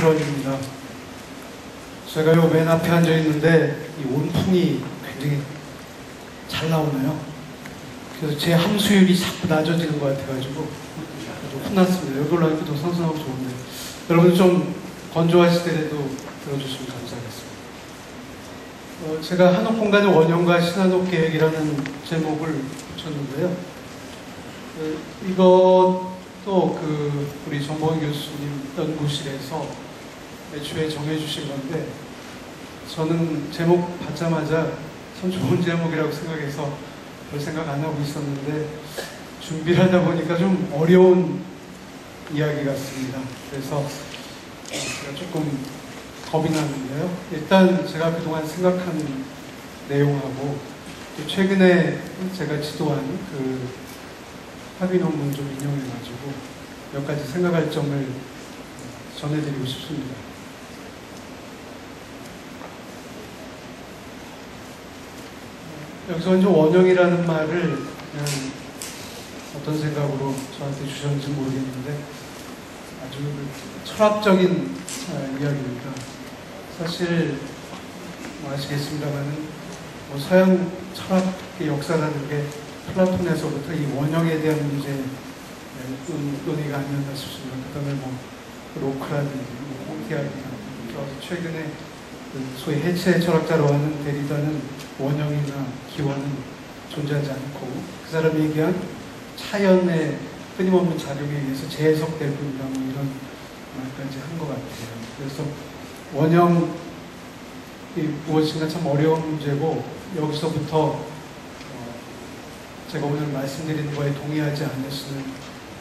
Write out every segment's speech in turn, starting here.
김철원입니다. 제가 요 맨 앞에 앉아 있는데 이 온풍이 굉장히 잘 나오네요. 그래서 제 함수율이 자꾸 낮아지는 것 같아가지고 좀 혼났습니다. 여기 올라가니까 더 선선하고 좋은데 여러분 좀 건조하시더라도 들어주시면 감사하겠습니다. 제가 한옥공간의 원형과 신한옥 계획이라는 제목을 붙였는데요. 이것도 우리 정보원 교수님 연구실에서 애초에 정해주신 건데 저는 제목 받자마자 참 좋은 제목이라고 생각해서 별 생각 안 하고 있었는데 준비를 하다 보니까 좀 어려운 이야기 같습니다. 그래서 제가 조금 겁이 나는데요. 일단 제가 그동안 생각한 내용하고 최근에 제가 지도한 그 학위 논문 좀 인용해가지고 몇 가지 생각할 점을 전해드리고 싶습니다. 여기서 이제 원형이라는 말을 그냥 어떤 생각으로 저한테 주셨는지 모르겠는데 아주 철학적인 이야기입니다. 사실 아시겠습니다만은 서양 철학의 역사라는 게 플라톤에서부터 이 원형에 대한 문제 논의가 아니었나 싶습니다. 그 다음에 로크라든지 홈티아든지 최근에 소위 해체 철학자로 하는 데리다는 원형이나 기원은 존재하지 않고 그 사람이 얘기한 차연의 끊임없는 작용에 의해서 재해석될 뿐이다 이런 말까지 한 것 같아요. 그래서 원형이 무엇인가 참 어려운 문제고 여기서부터 제가 오늘 말씀드리는 거에 동의하지 않으시는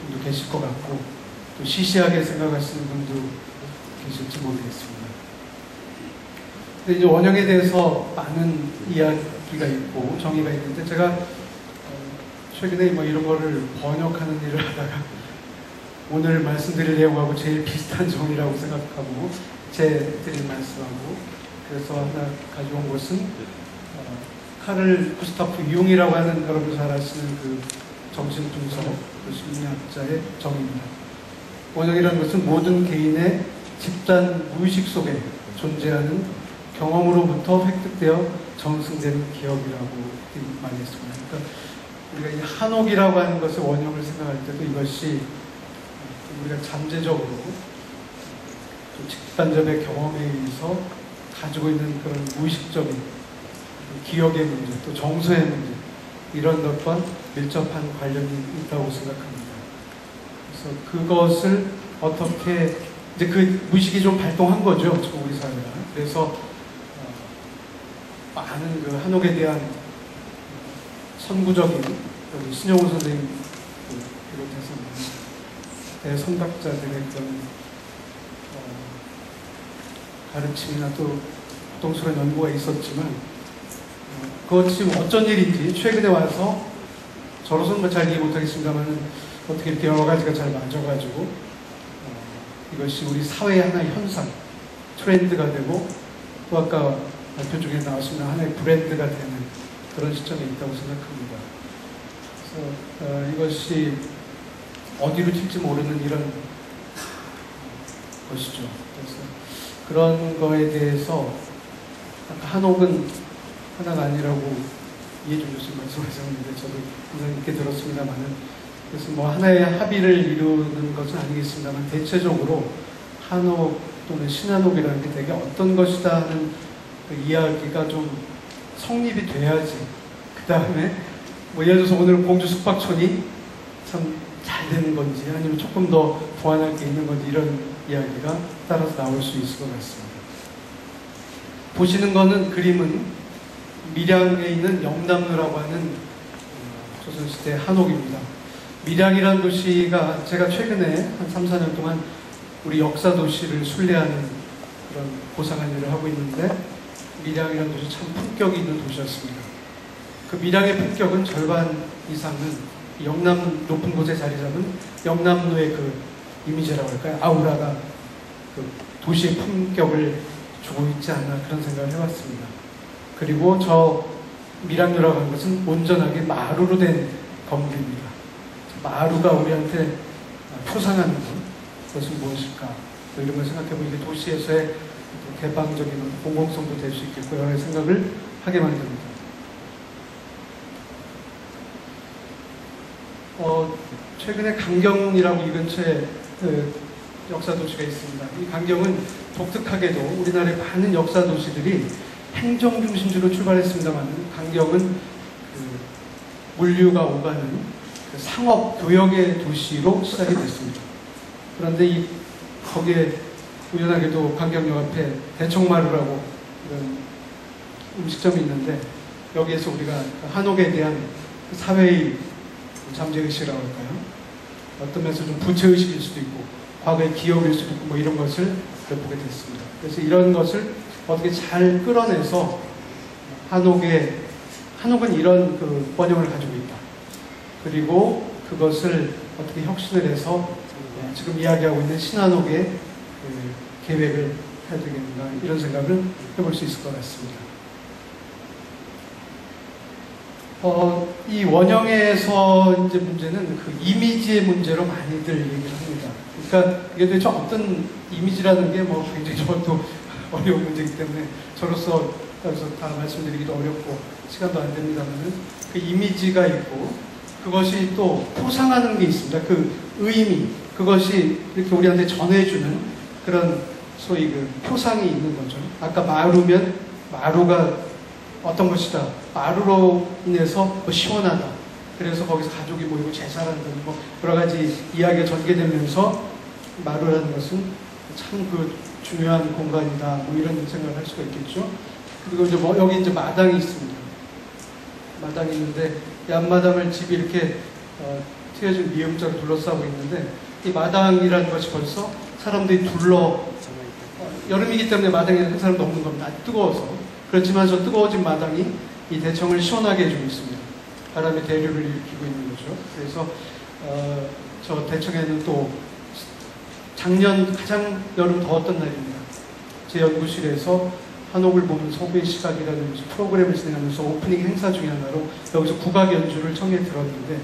분도 계실 것 같고 또 시시하게 생각하시는 분도 계실지 모르겠습니다. 근데 이제 원형에 대해서 많은 이야기가 있고 정의가 있는데 제가 최근에 이런 거를 번역하는 일을 하다가 오늘 말씀드릴 내용하고 제일 비슷한 정의라고 생각하고 제 드린 말씀하고 그래서 하나 가져온 것은 카를 구스타프 융이라고 하는 여러분 잘 아시는 그 정신분석 심리학자의 정의입니다. 원형이라는 것은 모든 개인의 집단 무의식 속에 존재하는 경험으로부터 획득되어 정승되는 기억이라고 많이 했습니다. 그러니까 우리가 이 한옥이라고 하는 것을 원형을 생각할 때도 이것이 우리가 잠재적으로 집단적의 경험에 의해서 가지고 있는 그런 무의식적인 기억의 문제, 또 정서의 문제 이런 것과 밀접한 관련이 있다고 생각합니다. 그래서 그것을 어떻게 이제 그 무의식이 좀 발동한 거죠, 우리 사회가. 그래서 많은 그 한옥에 대한 선구적인 신영훈 선생님 비롯해서 대선각자들의 그런 가르침이나 또 고통스러운 연구가 있었지만 그것이 어쩐 일인지 최근에 와서 저로서는 잘 이해 못하겠습니다만 어떻게 이렇게 여러 가지가 잘 맞아가지고 이것이 우리 사회의 하나의 현상, 트렌드가 되고 또 아까 발표 중에 나왔습니다. 하나의 브랜드가 되는 그런 시점에 있다고 생각합니다. 그래서 이것이 어디로 튈지 모르는 이런 것이죠. 그래서 그런 거에 대해서 아까 한옥은 하나가 아니라고 이해준 교수님 말씀하셨는데 저도 항상 이렇게 들었습니다만은 그래서 하나의 합의를 이루는 것은 아니겠습니다만 대체적으로 한옥 또는 신한옥이라는 게 되게 어떤 것이다 하는 그 이야기가 좀 성립이 돼야지 그 다음에 예를 들어서 오늘 공주 숙박촌이 참 잘 되는 건지 아니면 조금 더 보완할 게 있는 건지 이런 이야기가 따라서 나올 수 있을 것 같습니다. 보시는 거는 그림은 밀양에 있는 영남루라고 하는 조선시대 한옥입니다. 밀양이라는 도시가 제가 최근에 한 3, 4년 동안 우리 역사 도시를 순례하는 그런 고상한 일을 하고 있는데 밀양이라는 도시 참 품격이 있는 도시였습니다. 그 밀양의 품격은 절반 이상은 영남 높은 곳에 자리 잡은 영남루의 그 이미지라고 할까요? 아우라가 그 도시의 품격을 주고 있지 않나 그런 생각을 해봤습니다. 그리고 저 밀양루라고 하는 것은 온전하게 마루로 된 건물입니다. 마루가 우리한테 표상하는 것, 그것은 무엇일까? 또 이런 걸 생각해보면 이게 도시에서의 개방적인 공공성도 될 수 있겠고 여러 생각을 하게 만듭니다. 최근에 강경이라고 이 근처에 역사도시가 있습니다. 이 강경은 독특하게도 우리나라의 많은 역사도시들이 행정중심지로 출발했습니다만 강경은 물류가 오가는 상업, 교역의 도시로 시작이 됐습니다. 그런데 거기에 우연하게도 강경역 앞에 대청마루라고 이런 음식점이 있는데 여기에서 우리가 한옥에 대한 사회의 잠재의식이라고 할까요? 어떤 면에서 좀 부채의식일 수도 있고 과거의 기억일 수도 있고 뭐 이런 것을 보게 됐습니다. 그래서 이런 것을 어떻게 잘 끌어내서 한옥은 이런 번영을 가지고 있다. 그리고 그것을 어떻게 혁신을 해서 지금 이야기하고 있는 신한옥의 계획을 해야 되겠는가 이런 생각을 해볼 수 있을 것 같습니다. 이 원형에서 이제 문제는 이미지의 문제로 많이들 얘기를 합니다. 그러니까 이게 도대체 어떤 이미지라는 게 굉장히 저도 어려운 문제이기 때문에 저로서 다 말씀드리기도 어렵고 시간도 안 됩니다만은 그 이미지가 있고 그것이 또 포상하는 게 있습니다. 그 의미, 그것이 이렇게 우리한테 전해주는 그런 소위 표상이 있는 거죠. 아까 마루면 마루가 어떤 것이다. 마루로 인해서 시원하다. 그래서 거기서 가족이 모이고 제사라는 여러 가지 이야기가 전개되면서 마루라는 것은 참 중요한 공간이다. 이런 생각을 할 수가 있겠죠. 그리고 이제 여기 이제 마당이 있습니다. 마당이 있는데 이 앞마당을 집이 이렇게 튀어진 미음자로 둘러싸고 있는데 이 마당이라는 것이 벌써 사람들이 여름이기 때문에 마당에 한 사람 넘는 겁니다. 뜨거워서. 그렇지만 저 뜨거워진 마당이 이 대청을 시원하게 해주고 있습니다. 바람의 대류를 일으키고 있는 거죠. 그래서 저 대청에는 또 작년 가장 여름 더웠던 날입니다. 제 연구실에서 한옥을 보는 서구의 시각이라는 프로그램을 진행하면서 오프닝 행사 중에 하나로 여기서 국악 연주를 청해 들었는데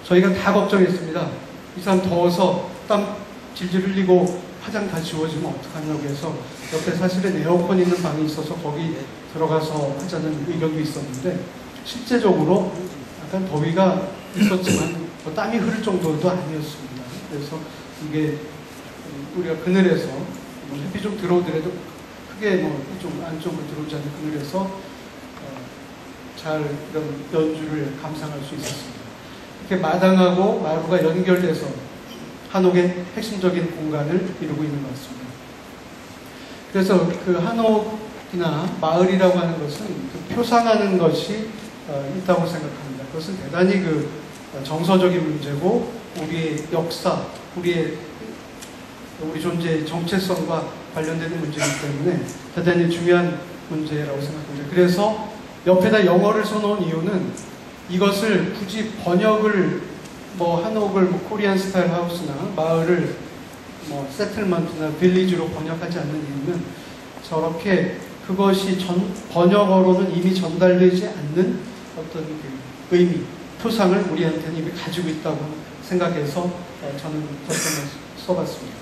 저희가 다 걱정했습니다. 이 사람 더워서 땀 질질 흘리고 화장 다 지워지면 어떡하냐고 해서 옆에 사실은 에어컨 있는 방이 있어서 거기 들어가서 하자는 의견도 있었는데 실제적으로 약간 더위가 있었지만 땀이 흐를 정도도 아니었습니다. 그래서 이게 우리가 그늘에서 햇빛 좀 들어오더라도 크게 이쪽 안쪽으로 들어오지 않는 그늘에서 잘 이런 연주를 감상할 수 있었습니다. 이렇게 마당하고 마루가 연결돼서 한옥의 핵심적인 공간을 이루고 있는 것 같습니다. 그래서 그 한옥이나 마을이라고 하는 것은 표상하는 것이 있다고 생각합니다. 그것은 대단히 정서적인 문제고 우리의 역사, 우리 존재의 정체성과 관련되는 문제이기 때문에 대단히 중요한 문제라고 생각합니다. 그래서 옆에다 영어를 써놓은 이유는 이것을 굳이 번역을 한옥을 코리안 스타일 하우스나 마을을 세틀먼트나 빌리지로 번역하지 않는 이유는 저렇게 그것이 번역어로는 이미 전달되지 않는 어떤 의미, 표상을 우리한테는 이미 가지고 있다고 생각해서 저는 써봤습니다.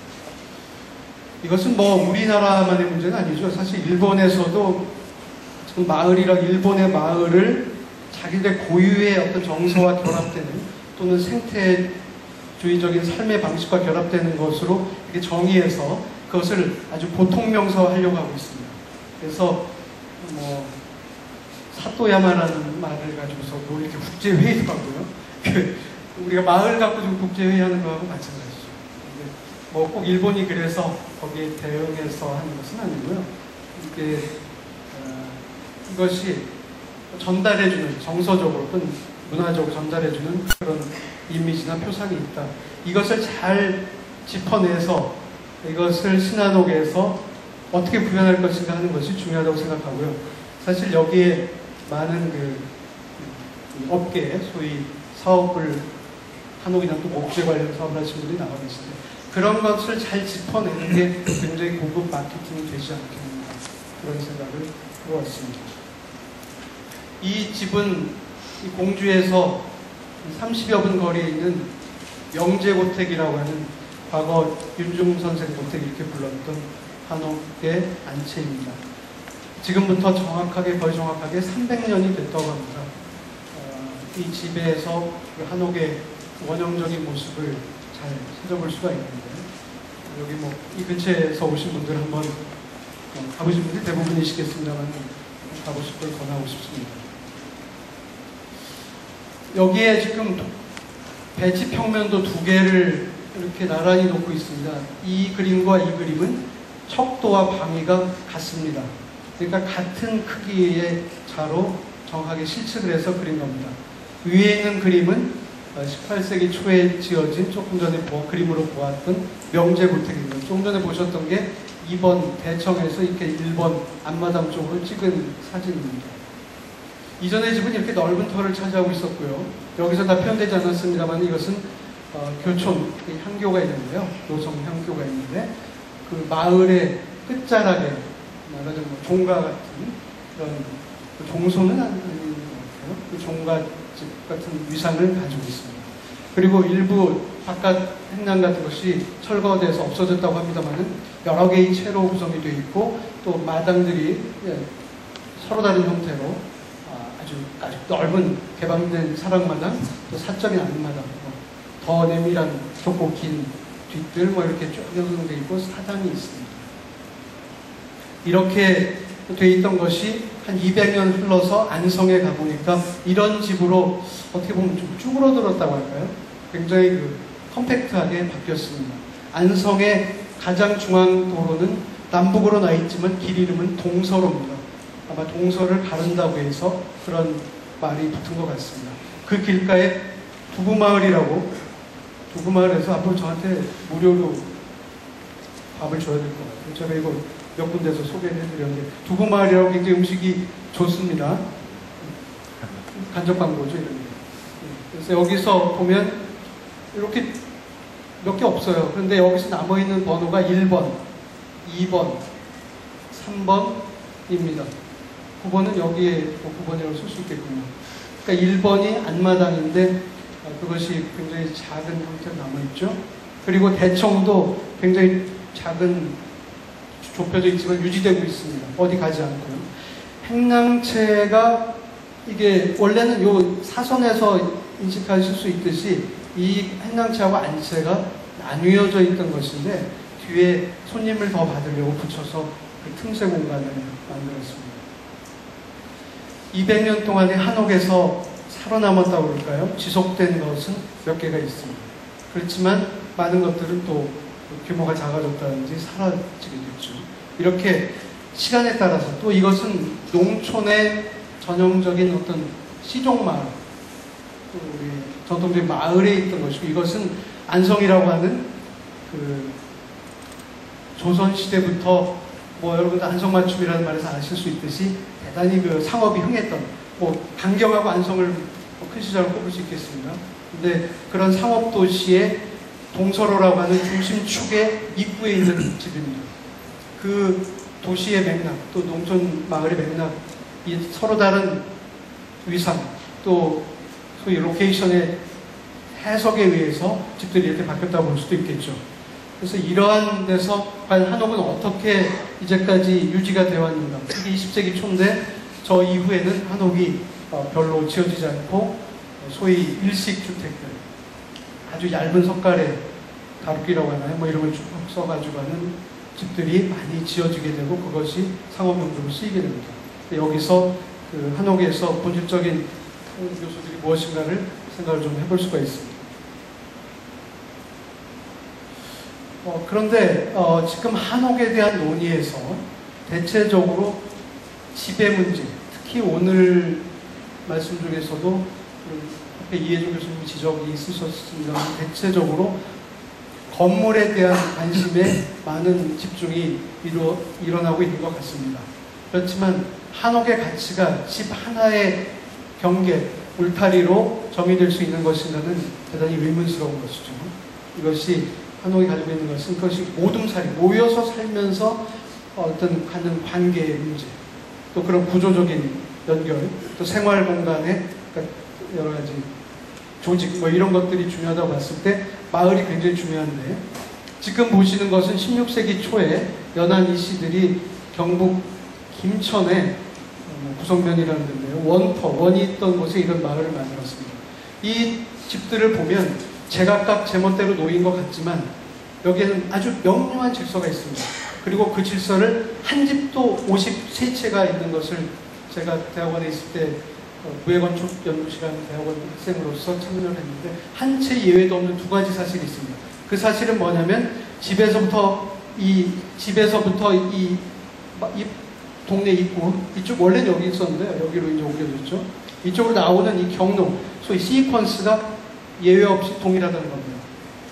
이것은 우리나라만의 문제는 아니죠. 사실 일본에서도 지금 일본의 마을을 자기들 고유의 어떤 정서와 결합되는 또는 생태주의적인 삶의 방식과 결합되는 것으로 이렇게 정의해서 그것을 아주 보통명사화하려고 하고 있습니다. 그래서 사토야마라는 말을 가지고서 이렇게 국제회의도 하고요. 우리가 마을 갖고 좀 국제회의하는 거하고 마찬가지죠. 꼭 일본이 그래서 거기에 대응해서 하는 것은 아니고요. 이것이 전달해주는 정서적으로 또는 문화적으로 전달해주는 그런 이미지나 표상이 있다. 이것을 잘 짚어내서 이것을 신한옥에서 어떻게 구현할 것인가 하는 것이 중요하다고 생각하고요. 사실 여기에 많은 업계, 소위 사업을 한옥이나 또 목재 관련 사업을 하시는 분들이 나와 계신데 그런 것을 잘 짚어내는 게 굉장히 고급 마케팅이 되지 않겠는가 그런 생각을 해보았습니다. 이 집은 공주에서 30여 분 거리에 있는 영재고택이라고 하는 과거 윤중 선생부터 이렇게 불렀던 한옥의 안채입니다. 지금부터 거의 정확하게 300년이 됐다고 합니다. 이 집에서 그 한옥의 원형적인 모습을 잘 찾아볼 수가 있는데, 여기 뭐 이 근처에서 오신 분들 한번 가보신 분들 대부분이시겠습니다만 가보실 걸 권하고 싶습니다. 여기에 지금 배치 평면도 2개를 이렇게 나란히 놓고 있습니다. 이 그림과 이 그림은 척도와 방위가 같습니다. 그러니까 같은 크기의 자로 정확하게 실측을 해서 그린 겁니다. 위에 있는 그림은 18세기 초에 지어진 조금 전에 그림으로 보았던 명제고택입니다. 조금 전에 보셨던 게 2번 대청에서 이렇게 1번 앞마당 쪽으로 찍은 사진입니다. 이전의 집은 이렇게 넓은 터를 차지하고 있었고요. 여기서 다 표현되지 않았습니다만 이것은 교촌, 향교가 있는데요. 노성 향교가 있는데 그 마을의 끝자락에 말하자면 종가 같은 그런 종소는 아닌 것 같아요. 그 종가집 같은 위상을 가지고 있습니다. 그리고 일부 바깥 행랑 같은 것이 철거돼서 없어졌다고 합니다만은 여러 개의 채로 구성이 되어 있고 또 마당들이 서로 다른 형태로 아주 넓은 개방된 사랑마당, 또 사적인 안마당, 더 내밀한 좁고 긴 뒷들 이렇게 쭉 형성되어 있고 사당이 있습니다. 이렇게 돼 있던 것이 한 200년 흘러서 안성에 가보니까 이런 집으로 어떻게 보면 좀 쭈그러들었다고 할까요? 굉장히 컴팩트하게 바뀌었습니다. 안성의 가장 중앙 도로는 남북으로 나 있지만 길 이름은 동서로입니다. 아마 동서를 가른다고 해서 그런 말이 붙은 것 같습니다. 그 길가에 두부마을이라고, 두부마을에서 앞으로 저한테 무료로 밥을 줘야 될 것 같아요. 제가 이거 몇 군데서 소개를 해드렸는데 두부마을이라고 굉장히 음식이 좋습니다. 간접 광고죠, 이런 게. 그래서 여기서 보면 이렇게 몇 개 없어요. 그런데 여기서 남아있는 번호가 1번, 2번, 3번입니다. 9번은 여기에 9번이라고 쓸 수 있겠군요. 그러니까 1번이 안마당인데 그것이 굉장히 작은 형태로 남아있죠. 그리고 대청도 굉장히 작은, 좁혀져 있지만 유지되고 있습니다. 어디 가지 않고요. 행랑채가 이게 원래는 요 사선에서 인식하실 수 있듯이 이 행랑채하고 안채가 나뉘어져 있던 것인데 뒤에 손님을 더 받으려고 붙여서 그 틈새 공간을 만들었습니다. 200년 동안의 한옥에서 살아남았다고 그럴까요? 지속된 것은 몇 개가 있습니다. 그렇지만 많은 것들은 또 규모가 작아졌다든지 사라지게 됐죠. 이렇게 시간에 따라서 또 이것은 농촌의 전형적인 어떤 시종마을, 또 우리 전통적인 마을에 있던 것이고 이것은 안성이라고 하는 그 조선시대부터 여러분들 안성맞춤이라는 말에서 아실 수 있듯이 대단히 그 상업이 흥했던 강경하고 안성을 큰 시장을 꼽을 수 있겠습니다. 근데 그런 상업도시의 동서로라고 하는 중심축의 입구에 있는 집입니다. 그 도시의 맥락, 또 농촌 마을의 맥락, 이 서로 다른 위상, 또 소위 로케이션의 해석에 의해서 집들이 이렇게 바뀌었다고 볼 수도 있겠죠. 그래서 이러한 데서 과연 한옥은 어떻게 이제까지 유지가 되어 왔는가. 이게 20세기 초인데 저 이후에는 한옥이 별로 지어지지 않고 소위 일식주택들, 아주 얇은 석가래, 가루기라고 하나요? 이런 걸 쭉 써가지고 하는 집들이 많이 지어지게 되고 그것이 상업용도로 쓰이게 됩니다. 여기서 그 한옥에서 본질적인 요소들이 무엇인가를 생각을 좀 해볼 수가 있습니다. 그런데 지금 한옥에 대한 논의에서 대체적으로 지배 문제, 특히 오늘 말씀 중에서도 앞에 이해종 교수님 지적이 있으셨습니다만 대체적으로 건물에 대한 관심에 많은 집중이 일어나고 있는 것 같습니다. 그렇지만 한옥의 가치가 집 하나의 경계, 울타리로 정의될 수 있는 것인가는 대단히 의문스러운 것이죠. 이것이 한옥이 가지고 있는 것은 그것이 모둠살이, 모여서 살면서 어떤 갖는 관계의 문제, 또 그런 구조적인 연결, 또 생활 공간의 여러 가지 조직, 이런 것들이 중요하다고 봤을 때 마을이 굉장히 중요한데 지금 보시는 것은 16세기 초에 연안 이씨들이 경북 김천의 구성면이라는 데인데요. 원이 있던 곳에 이런 마을을 만들었습니다. 이 집들을 보면 제각각 제멋대로 놓인 것 같지만 여기에는 아주 명료한 질서가 있습니다. 그리고 그 질서를 한 집도 53채가 있는 것을 제가 대학원에 있을 때 무예건축 연구시간 대학원 학생으로서 참여를 했는데 한 채 예외도 없는 두 가지 사실이 있습니다. 그 사실은 뭐냐면 집에서부터 이 동네 입구, 이쪽 원래는 여기 있었는데 여기로 이제 옮겨졌죠. 이쪽으로 나오는 이 경로, 소위 시퀀스가 예외 없이 동일하다는 겁니다.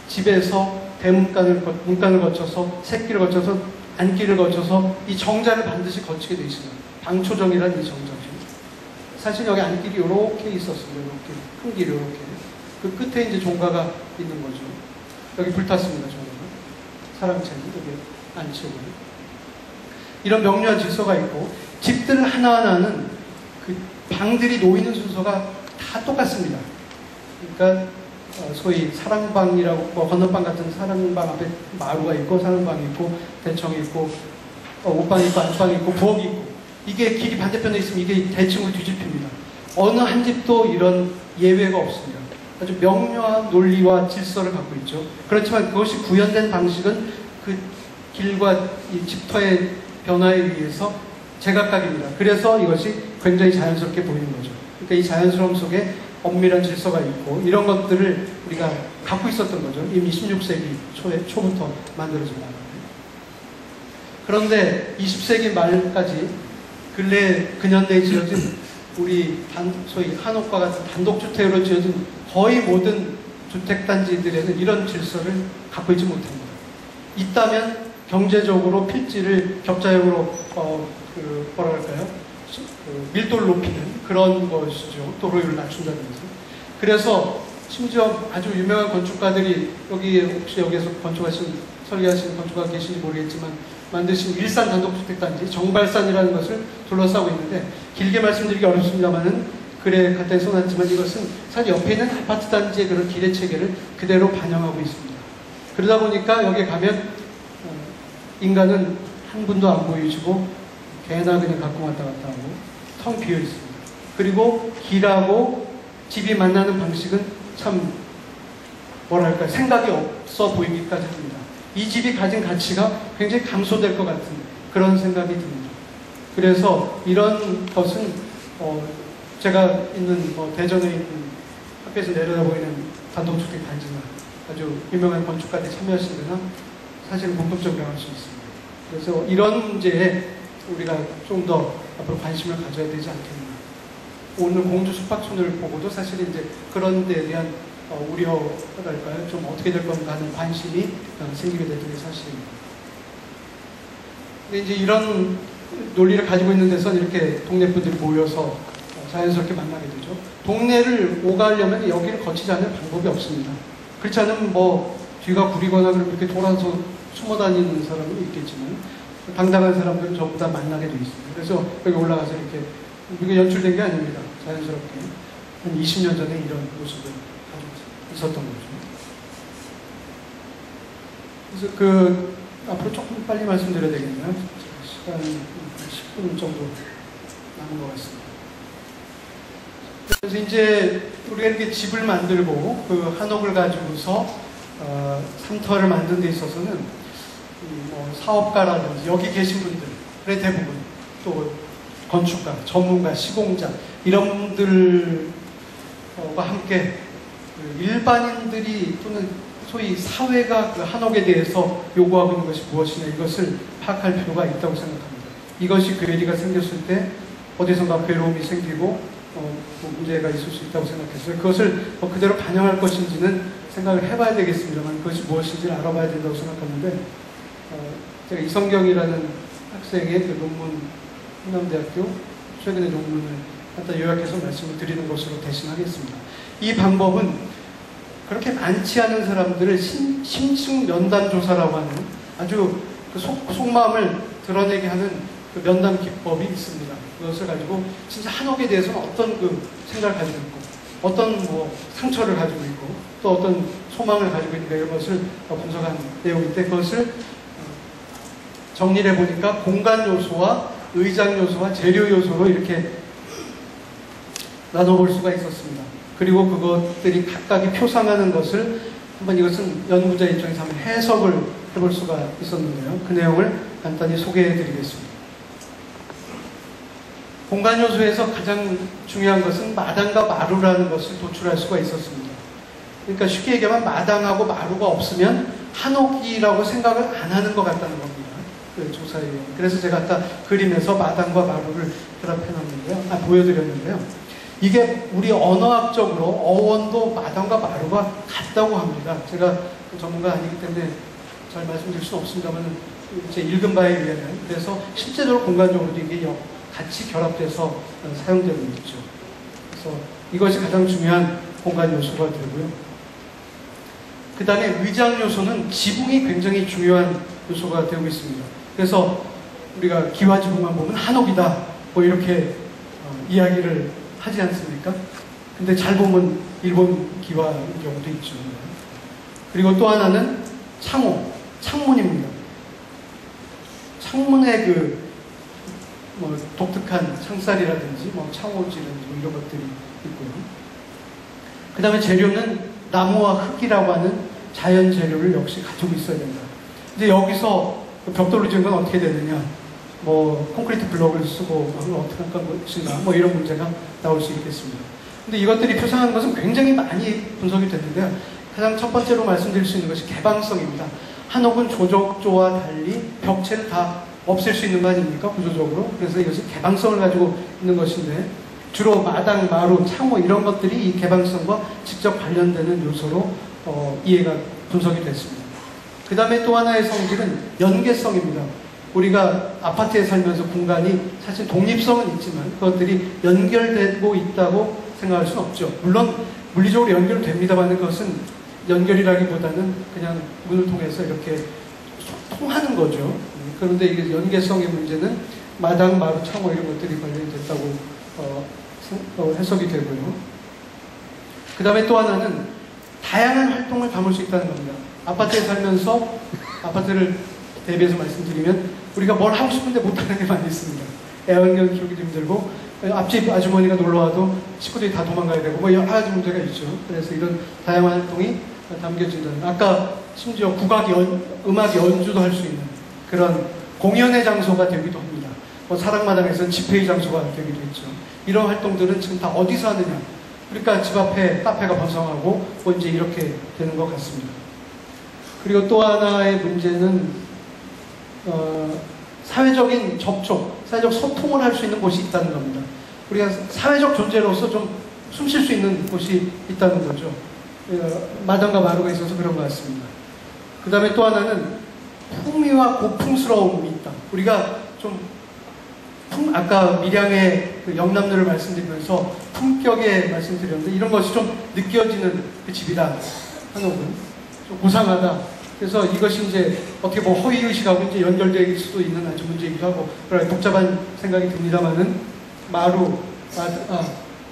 집에서 문간을 거쳐서 새길을 거쳐서 안길을 거쳐서 이 정자를 반드시 거치게 되어 있습니다. 방초정이라는 이 정자죠. 사실 여기 안길이 이렇게 있었습니다. 이렇게 큰 길이 이렇게. 그 끝에 이제 종가가 있는 거죠. 여기 불탔습니다. 종가가. 사랑채는 여기 안치고요. 이런 명료한 질서가 있고 집들 하나하나는 그 방들이 놓이는 순서가 다 똑같습니다. 그러니까 소위 사랑방이라고 건너방 같은 사랑방 앞에 마루가 있고 사랑방이 있고 대청이 있고 옷방이 있고 안방이 있고 부엌이 있고 이게 길이 반대편에 있으면 이게 대칭으로 뒤집힙니다. 어느 한 집도 이런 예외가 없습니다. 아주 명료한 논리와 질서를 갖고 있죠. 그렇지만 그것이 구현된 방식은 그 길과 이 집터의 변화에 의해서 제각각입니다. 그래서 이것이 굉장히 자연스럽게 보이는 거죠. 그러니까 이 자연스러움 속에 엄밀한 질서가 있고 이런 것들을 우리가 갖고 있었던 거죠. 이미 16세기 초부터 만들어진 거예요. 그런데 20세기 말까지 근래 근현대에 지어진 우리 소위 한옥과 같은 단독주택으로 지어진 거의 모든 주택단지들에는 이런 질서를 갖고 있지 못합니다. 있다면 경제적으로 필지를 격자형으로 밀도를 높이는 그런 것이죠. 도로율을 낮춘다면서. 그래서 심지어 아주 유명한 건축가들이 혹시 여기에서 설계하신 건축가 계신지 모르겠지만 만드신 일산 단독주택단지 정발산이라는 것을 둘러싸고 있는데 길게 말씀드리기 어렵습니다만은 글에 갖다 써놨지만 이것은 사실 옆에 있는 아파트 단지의 그런 길의 체계를 그대로 반영하고 있습니다. 그러다 보니까 여기에 가면 인간은 한 분도 안 보이시고 개나 그냥 갖고 왔다 갔다 하고 텅 비어 있습니다. 그리고 길하고 집이 만나는 방식은 참 생각이 없어 보이기까지 합니다. 이 집이 가진 가치가 굉장히 감소될 것 같은 그런 생각이 듭니다. 그래서 이런 것은 제가 있는 대전에 있는 학교에서 내려다보이는 단독주택 단지나 아주 유명한 건축가들이 참여하신 데나 사실 문법적으로 할 수 있습니다. 그래서 이런 문제에 우리가 좀 더 앞으로 관심을 가져야 되지 않겠나. 오늘 공주 숙박촌을 보고도 사실 이제 그런 데에 대한 우려랄까요? 좀 어떻게 될 건가 하는 관심이 생기게 됐던 게 사실입니다. 근데 이제 이런 논리를 가지고 있는 데선 이렇게 동네 분들이 모여서 자연스럽게 만나게 되죠. 동네를 오가려면 여기를 거치지 않을 방법이 없습니다. 그렇지 않으면 뒤가 구리거나 그렇게 돌아서 숨어 다니는 사람은 있겠지만 당당한 사람들은 전부 다 만나게 돼 있습니다. 그래서 여기 올라가서 이게 연출된 게 아닙니다. 자연스럽게 한 20년 전에 이런 모습을 가지고 있었던 거죠. 그래서 앞으로 조금 빨리 말씀드려야 되겠네요. 시간 10분 정도 남은 것 같습니다. 그래서 이제 우리가 이렇게 집을 만들고 그 한옥을 가지고서 삼터를 만드는 데 있어서는 사업가라든지 여기 계신 분들의 대부분 또 건축가, 전문가, 시공자 이런 분들과 함께 일반인들이 또는 소위 사회가 그 한옥에 대해서 요구하고 있는 것이 무엇이냐 이것을 파악할 필요가 있다고 생각합니다. 이것이 괴리가 생겼을 때 어디선가 괴로움이 생기고 문제가 있을 수 있다고 생각했어요. 그것을 그대로 반영할 것인지는 생각을 해봐야 되겠습니다만 그것이 무엇인지를 알아봐야 된다고 생각하는데 제가 이성경이라는 학생의 그 논문, 한남대학교 최근의 논문을 갖다 요약해서 말씀을 드리는 것으로 대신하겠습니다. 이 방법은 그렇게 많지 않은 사람들을 심층 면담 조사라고 하는 아주 그 속마음을 드러내게 하는 그 면담 기법이 있습니다. 그것을 가지고 진짜 한옥에 대해서는 어떤 그 생각을 가지고 있고 어떤 상처를 가지고 있고 또 어떤 소망을 가지고 있는가 이런 것을 분석한 내용인데 그것을 정리를 해보니까 공간 요소와 의장 요소와 재료 요소로 이렇게 나눠볼 수가 있었습니다. 그리고 그것들이 각각이 표상하는 것을 한번 이것은 연구자 입장에서 한번 해석을 해볼 수가 있었는데요. 그 내용을 간단히 소개해 드리겠습니다. 공간 요소에서 가장 중요한 것은 마당과 마루라는 것을 도출할 수가 있었습니다. 그러니까 쉽게 얘기하면 마당하고 마루가 없으면 한옥이라고 생각을 안 하는 것 같다는 겁니다. 그 조사에 의하면. 그래서 제가 아까 그림에서 마당과 마루를 결합해놨는데요. 보여드렸는데요. 이게 우리 언어학적으로 어원도 마당과 마루가 같다고 합니다. 제가 전문가 아니기 때문에 잘 말씀드릴 수는 없습니다만 제 읽은 바에 의하면 그래서 실제적으로 공간적으로도 이게 같이 결합돼서 사용되고 있죠. 그래서 이것이 가장 중요한 공간 요소가 되고요. 그 다음에 의장 요소는 지붕이 굉장히 중요한 요소가 되고 있습니다. 그래서 우리가 기와 지붕만 보면 한옥이다 뭐 이렇게 이야기를 하지 않습니까? 근데 잘 보면 일본 기와인 경우도 있죠. 그리고 또 하나는 창문입니다. 창문의 독특한 창살이라든지 창호지라든지 이런 것들이 있고요. 그 다음에 재료는 나무와 흙이라고 하는 자연 재료를 역시 가지고 있어야 된다. 이제 여기서 벽돌로 지은 건 어떻게 되느냐? 콘크리트 블록을 쓰고 어떻게 할 것인가? 이런 문제가 나올 수 있겠습니다. 근데 이것들이 표상하는 것은 굉장히 많이 분석이 됐는데요. 가장 첫 번째로 말씀드릴 수 있는 것이 개방성입니다. 한옥은 조적조와 달리 벽체를 다 없앨 수 있는 거 아닙니까? 구조적으로. 그래서 이것이 개방성을 가지고 있는 것인데 주로 마당, 마루, 창호 이런 것들이 이 개방성과 직접 관련되는 요소로 이해가 분석이 됐습니다. 그 다음에 또 하나의 성질은 연계성입니다. 우리가 아파트에 살면서 공간이 사실 독립성은 있지만 그것들이 연결되고 있다고 생각할 수는 없죠. 물론 물리적으로 연결됩니다만 그것은 연결이라기보다는 그냥 문을 통해서 이렇게 통하는 거죠. 그런데 이게 연계성의 문제는 마당, 마루, 창호 이런 것들이 관련이 됐다고 해석이 되고요. 그 다음에 또 하나는 다양한 활동을 담을 수 있다는 겁니다. 아파트에 살면서 아파트를 대비해서 말씀드리면 우리가 뭘 하고 싶은데 못하는 게 많이 있습니다. 애완견 키우기도 힘들고 앞집 아주머니가 놀러와도 식구들이 다 도망가야 되고 여러 가지 문제가 있죠. 그래서 이런 다양한 활동이 담겨진다는, 아까 심지어 음악 연주도 할 수 있는 그런 공연의 장소가 되기도 합니다. 사랑마당에서는 집회의 장소가 되기도 했죠. 이런 활동들은 지금 다 어디서 하느냐? 그러니까 집 앞에 카페가 번성하고 이제 이렇게 되는 것 같습니다. 그리고 또 하나의 문제는 사회적인 접촉, 사회적 소통을 할 수 있는 곳이 있다는 겁니다. 우리가 사회적 존재로서 좀 숨 쉴 수 있는 곳이 있다는 거죠. 마당과 마루가 있어서 그런 것 같습니다. 그 다음에 또 하나는 풍미와 고풍스러움이 있다. 우리가 좀 아까 밀양의 그 영남로를 말씀드리면서 품격에 말씀드렸는데 이런 것이 좀 느껴지는 그 집이다. 한옥은 좀 고상하다. 그래서 이것이 이제 어떻게 허위의식하고 이제 연결될 수도 있는 아주 문제이기도 하고 복잡한 생각이 듭니다만은 마루,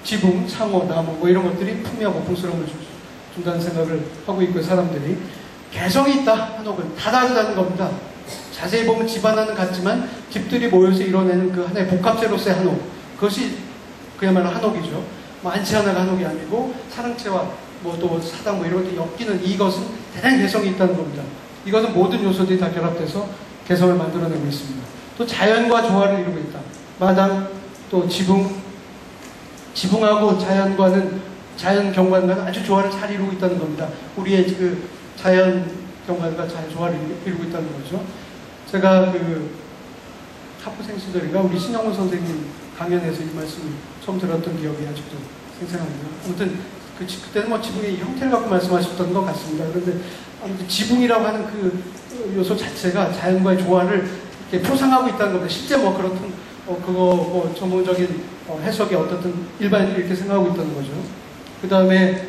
지붕, 창호, 나무 이런 것들이 풍미하고 고풍스러움을 준다는 생각을 하고 있고요. 사람들이 개성이 있다. 한옥은 다 다르다는 겁니다. 자세히 보면 집 하나는 같지만 집들이 모여서 이뤄내는 그 하나의 복합체로서의 한옥, 그것이 그야말로 한옥이죠. 안채 하나가 한옥이 아니고 사랑채와 또 사당 이런 것들이 엮이는 이것은 대단히 개성이 있다는 겁니다. 이것은 모든 요소들이 다 결합돼서 개성을 만들어내고 있습니다. 또 자연과 조화를 이루고 있다. 마당, 또 지붕하고 자연 경관과는 아주 조화를 잘 이루고 있다는 겁니다. 우리의 그 자연 경관과 잘 조화를 이루고 있다는 거죠. 제가 학부생 시절인가 우리 신영훈 선생님 강연에서 이 말씀을 처음 들었던 기억이 아직도 생생합니다. 아무튼 그때는 지붕의 형태를 갖고 말씀하셨던 것 같습니다. 그런데 아무튼 지붕이라고 하는 그 요소 자체가 자연과의 조화를 이렇게 표상하고 있다는 겁니다. 실제 그렇든 전문적인 해석이 어떻든 일반인이 이렇게 생각하고 있다는 거죠. 그 다음에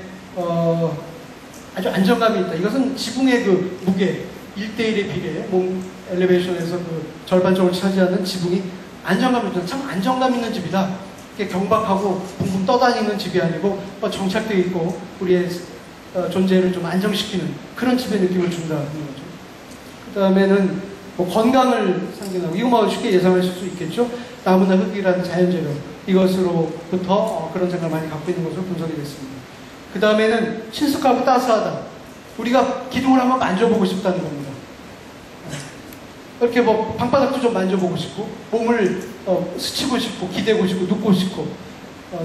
아주 안정감이 있다. 이것은 지붕의 그 무게 1대1의 비례, 몸 엘리베이션에서 그 절반 쪽을 차지하는 지붕이 안정감이 있다. 참 안정감 있는 집이다. 이렇게 경박하고 붕붕 떠다니는 집이 아니고 정착되어 있고 우리의 존재를 좀 안정시키는 그런 집의 느낌을 준다는 거죠. 그 다음에는 뭐 건강을 상징하고, 이거 뭐 쉽게 예상하실 수 있겠죠. 나무나 흙이라는 자연재료, 이것으로부터 그런 생각을 많이 갖고 있는 것으로 분석이 됐습니다. 그 다음에는 친숙하고 따스하다. 우리가 기둥을 한번 만져보고 싶다는 겁니다. 이렇게 뭐 방바닥도 좀 만져보고 싶고, 몸을 스치고 싶고, 기대고 싶고, 눕고 싶고,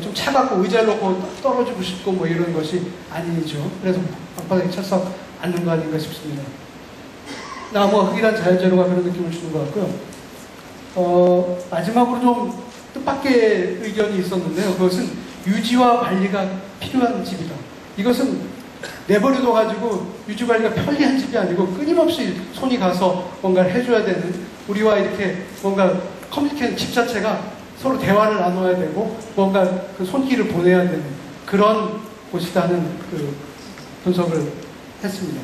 좀 차갑고 의자를 놓고 떨어지고 싶고 뭐 이런 것이 아니죠. 그래서 방바닥에 쳐서 앉는 거 아닌가 싶습니다. 나무와 흙이란 자연재료가 그런 느낌을 주는 것 같고요. 마지막으로 좀 뜻밖의 의견이 있었는데요. 그것은 유지와 관리가 필요한 집이다. 이것은 내버려둬 가지고 유지 관리가 편리한 집이 아니고 끊임없이 손이 가서 뭔가를 해줘야 되는, 우리와 이렇게 뭔가 커뮤니케이션, 집 자체가 서로 대화를 나눠야 되고 뭔가 그 손길을 보내야 되는 그런 곳이라는 그 분석을 했습니다.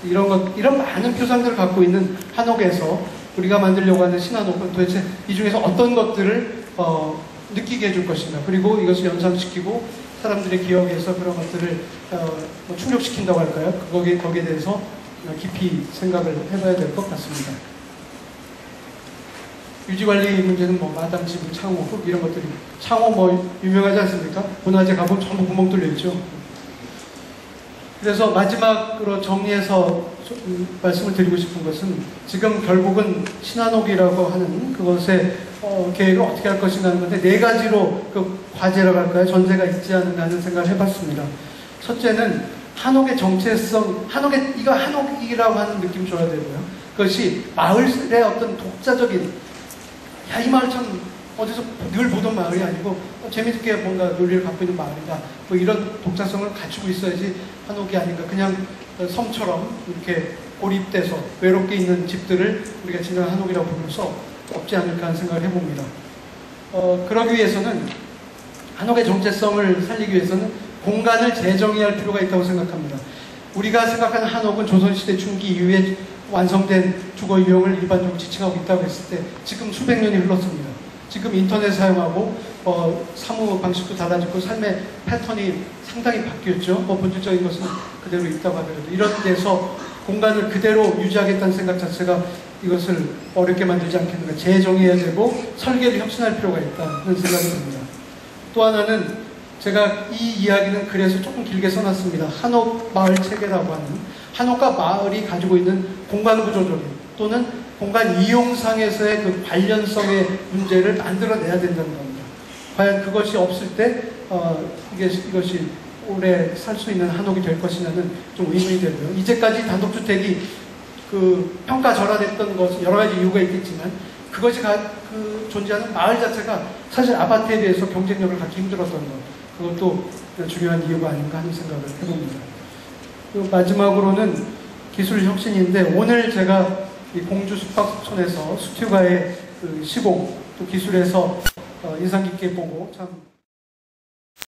이런 많은 표상들을 갖고 있는 한옥에서 우리가 만들려고 하는 신한옥은 도대체 이 중에서 어떤 것들을 느끼게 해줄 것인가, 그리고 이것을 연상시키고 사람들의 기억에서 그런 것들을 뭐 충족시킨다고 할까요? 거기에 대해서 깊이 생각을 해봐야 될 것 같습니다. 유지관리 문제는 뭐 마당, 지붕, 창호, 흙 이런 것들이, 창호 뭐 유명하지 않습니까? 문화재 가보면 전부 구멍 뚫려 있죠. 그래서 마지막으로 정리해서 말씀을 드리고 싶은 것은, 지금 결국은 신한옥이라고 하는 그것의 계획을 어떻게 할 것인가 하는 건데, 네 가지로 그 과제라고 할까요? 전제가 있지 않는가 하는 생각을 해봤습니다. 첫째는 한옥의 정체성, 이거 한옥이라고 하는 느낌 줘야 되고요. 그것이 마을의 어떤 독자적인, 야, 이 마을 참 어디서 늘 보던 마을이 아니고 재밌게 뭔가 논리를 갖고 있는 마을이다, 뭐 이런 독자성을 갖추고 있어야지 한옥이 아닌가. 그냥 섬처럼 이렇게 고립돼서 외롭게 있는 집들을 우리가 진정한 한옥이라고 부르면서 없지 않을까 하는 생각을 해봅니다. 그러기 위해서는, 한옥의 정체성을 살리기 위해서는 공간을 재정의할 필요가 있다고 생각합니다. 우리가 생각하는 한옥은 조선시대 중기 이후에 완성된 주거 유형을 일반적으로 지칭하고 있다고 했을 때, 지금 수백 년이 흘렀습니다. 지금 인터넷 사용하고 사무 방식도 달라지고 삶의 패턴이 상당히 바뀌었죠. 본질적인 것은 그대로 있다고 하더라도 이런 데서 공간을 그대로 유지하겠다는 생각 자체가 이것을 어렵게 만들지 않겠는가, 재정의해야 되고 설계를 혁신할 필요가 있다는 생각이 듭니다. 또 하나는, 제가 이 이야기는 그래서 조금 길게 써놨습니다. 한옥 마을 체계라고 하는, 한옥과 마을이 가지고 있는 공간 구조적인 또는 공간 이용상에서의 그 관련성의 문제를 만들어내야 된다는 겁니다. 과연 그것이 없을 때 이것이 오래 살 수 있는 한옥이 될 것이냐는 좀 의문이 되고요. 이제까지 단독주택이 그 평가절하됐던 것은 여러 가지 이유가 있겠지만, 그것이 존재하는 마을 자체가 사실 아파트에 비해서 경쟁력을 갖기 힘들었던 것, 그것도 중요한 이유가 아닌가 하는 생각을 해봅니다. 그리고 마지막으로는 기술 혁신인데, 오늘 제가 이 공주 숙박촌에서 스튜가의 그 시공, 또 기술에서 인상 깊게 보고 참